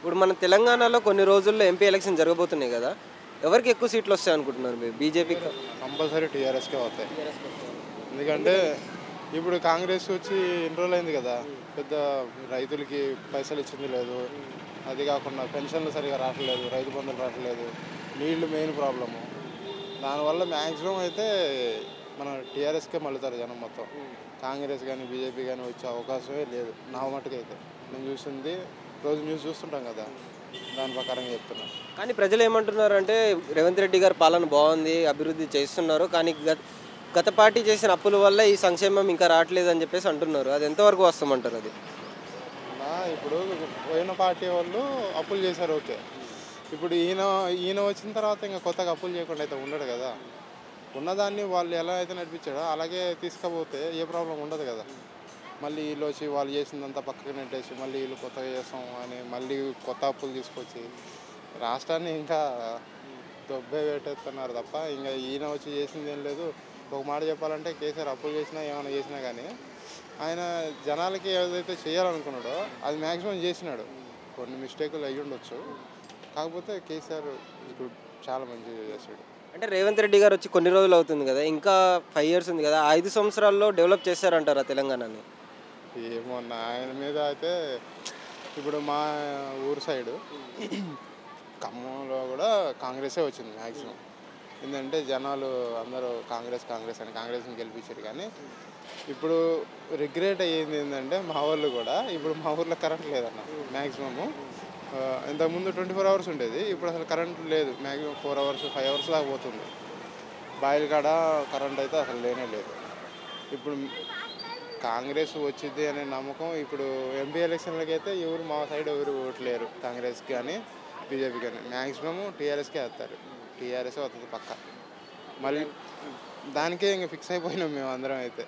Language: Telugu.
ఇప్పుడు మన తెలంగాణలో కొన్ని రోజుల్లో ఎంపీ ఎలక్షన్ జరగబోతున్నాయి కదా! ఎవరికి ఎక్కువ సీట్లు వస్తాయనుకుంటున్నారు మీరు? బీజేపీకా? కంపల్సరీ టీఆర్ఎస్కే వస్తాయి. ఎందుకంటే ఇప్పుడు కాంగ్రెస్ వచ్చి ఎన్ని రోజులైంది కదా, పెద్ద రైతులకి పైసలు ఇచ్చింది లేదు. అది కాకుండా పెన్షన్లు సరిగా రావట్లేదు, రైతు బంధులు రావట్లేదు, నీళ్లు మెయిన్ ప్రాబ్లము. దానివల్ల మ్యాక్సిమం అయితే మన టీఆర్ఎస్కే మళ్ళుతారు జనం మొత్తం. కాంగ్రెస్ కానీ బీజేపీ కానీ వచ్చే అవకాశమే లేదు నా మటుకైతే. నేను చూసింది రోజు న్యూస్ చూస్తుంటాం కదా, దాని ప్రకారంగా చెప్తున్నా. కానీ ప్రజలు ఏమంటున్నారంటే రేవంత్ రెడ్డి గారి పాలన బాగుంది, అభివృద్ధి చేస్తున్నారు. కానీ గత పార్టీ చేసిన అప్పుల వల్ల ఈ సంక్షేమం ఇంకా రావట్లేదని చెప్పేసి అంటున్నారు. అది ఎంతవరకు వాస్తవమంటారు అది? ఇప్పుడు పోయిన పార్టీ వాళ్ళు అప్పులు చేశారు, ఓకే. ఇప్పుడు ఈయన ఈయన వచ్చిన తర్వాత ఇంకా కొత్తగా అప్పులు చేయకుండా అయితే ఉండడు కదా. ఉన్నదాన్ని వాళ్ళు ఎలా అయితే నడిపించాడో అలాగే తీసుకుపోతే ఏ ప్రాబ్లం ఉండదు కదా. మళ్ళీ వీళ్ళు వచ్చి వాళ్ళు చేసిందంతా పక్కకు నెట్టేసి మళ్ళీ వీళ్ళు కొత్తగా చేస్తాం అని మళ్ళీ కొత్త అప్పులు తీసుకొచ్చి రాష్ట్రాన్ని ఇంకా దొబ్బే పెట్టేస్తున్నారు తప్ప ఇంకా ఈయన వచ్చి చేసింది ఏం లేదు. ఒక మాట చెప్పాలంటే కేసీఆర్ అప్పులు చేసినా ఏమైనా చేసినా కానీ ఆయన జనాలకి ఏదైతే చేయాలనుకున్నాడో అది మ్యాక్సిమం చేసినాడు. కొన్ని మిస్టేకులు అయ్యి ఉండొచ్చు, కాకపోతే కేసీఆర్ గుడ్, చాలా మంచిగా చేశాడు. అంటే రేవంత్ రెడ్డి గారు వచ్చి కొన్ని రోజులు అవుతుంది కదా, ఇంకా 5 ఇయర్స్ ఉంది కదా, 5 సంవత్సరాల్లో డెవలప్ చేశారంటారా తెలంగాణని? ఏమో అన్న, ఆయన మీద అయితే ఇప్పుడు మా ఊరు సైడు ఖమ్మంలో కూడా కాంగ్రెసే వచ్చింది మ్యాక్సిమం. ఏంటంటే జనాలు అందరూ కాంగ్రెస్ కాంగ్రెస్ అని కాంగ్రెస్ని గెలిపించారు. కానీ ఇప్పుడు రిగ్రెట్ అయ్యింది ఏంటంటే మా వాళ్ళు కూడా ఇప్పుడు మా ఊర్లో కరెంట్ లేదన్న మ్యాక్సిమము. ఇంతకుముందు 24 అవర్స్ ఉండేది, ఇప్పుడు అసలు కరెంట్ లేదు. మ్యాక్సిమం 4 అవర్స్ 5 అవర్స్ దాకా పోతుంది. బాయిల కాడ కరెంట్ అయితే అసలు లేనే లేదు. ఇప్పుడు కాంగ్రెస్ వచ్చింది అనే నమ్మకం. ఇప్పుడు ఎంపీ ఎలక్షన్లకి అయితే ఎవరు మా సైడ్ ఎవరు ఓట్లేరు, కాంగ్రెస్కి కానీ బీజేపీ కానీ. మ్యాక్సిమం టీఆర్ఎస్కే వేస్తారు. టీఆర్ఎస్ వస్తుంది పక్క. మళ్ళీ దానికే ఇంకా ఫిక్స్ అయిపోయినాం మేము అందరం అయితే.